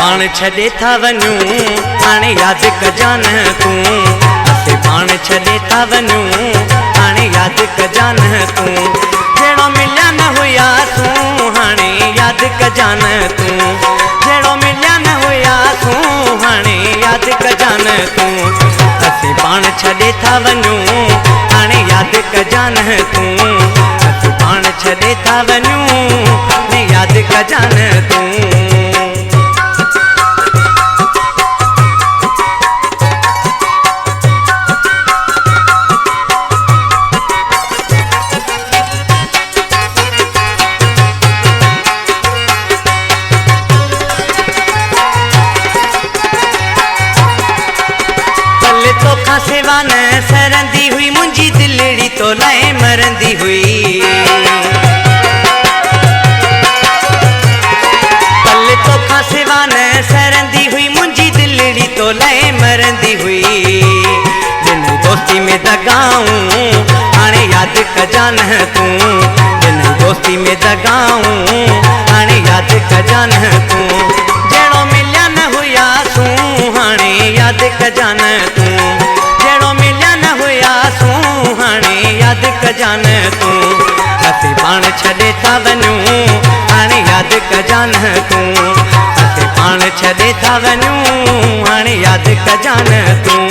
पाण छॾे था वञूं हाणे यादि कजान तूं, असीं पाण छॾे था वञूं हाणे यादि कजान तूं, जहिड़ो मिलिया न हुयासूं हाणे यादि कजान तूं, जहिड़ो मिलिया न हुयासूं हाणे यादि कजान तूं, असीं पाण छॾे था वञूं हाणे यादि कजान तूं, असीं पाण छॾे था वञूं हाणे यादि कजान तूं। तोखां सिवा न सरंदी हुई मुंहिंजी दिलड़ी तो लाइ मरंदी हुई, पल तोखां सिवा न सरंदी हुई मुंहिंजी दिलड़ी तो लाइ मरंदी हुई, जिन दोस्ती में दगाऊं हाणे यादि कजान तूं, जिन दोस्ती में दगाऊं हाणे यादि कजान तूं, जहिड़ो मिलिया न हुयासूं हाणे यादि कजान तूं, जहिड़ो मिलिया न हुयासूं हाणे यादि कजान तूं, असीं पाण छॾे था वञूं हाणे यादि कजान तूं, असीं पाण छॾे था वञूं हाणे यादि कजान तूं।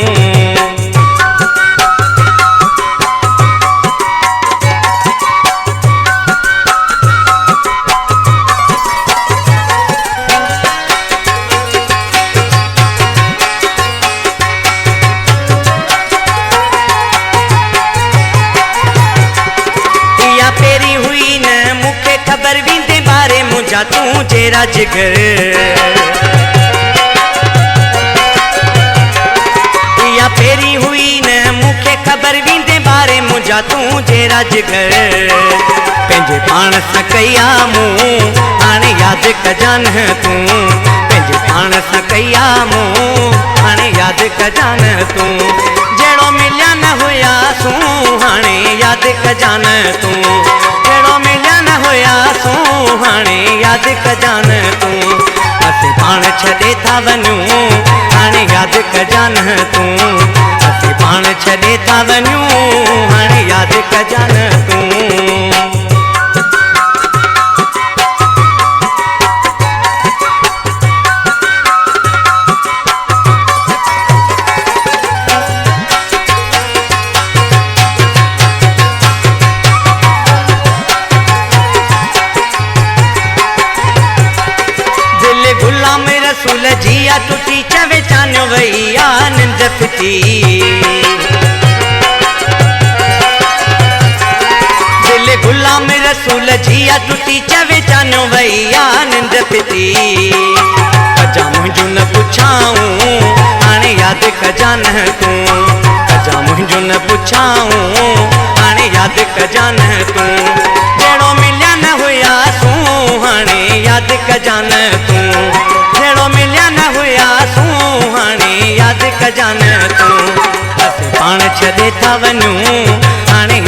पेरी हुई न मूंखे ख़बर वेंदे बारे मुंहिंजा तूं जहिड़ा जिगर, या पेरी हुई न मूंखे ख़बर वेंदे बारे मुंहिंजा तूं जहिड़ा जिगर, पंहिंजे पाण सां कया मूं हाणे यादि कजान तूं, पंहिंजे पाण सां कया मूं हाणे यादि कजान तूं, जहिड़ो मिलिया न हुयासूं हाणे यादि कजान तूं, जहिड़ो मिलिया न हुयासूं हाणे यादि कजान तूं, असीं पाण छॾे था वञूं हाणे यादि कजान तूं, असीं पाण छॾे था वञूं हाणे यादि कजान तूं। गुलाम रसूल जिया टुटी चवे चान्यो वई आनंद फिटी, दिल गुलाम रसूल जिया टुटी चवे चान्यो वई आनंद फिटी, कजा मुंहिंजो न पुछाऊं हाणे यादि कजान तूं, कजा मुंहिंजो न पुछाऊं हाणे यादि कजान तूं, जहिड़ो मिलिया न हुयासूं हाणे यादि कजान तूं, जहिड़ो मिलिया न हुयासूं हाणे यादि कजान तूं, असीं पाण छॾे था वञूं हाणे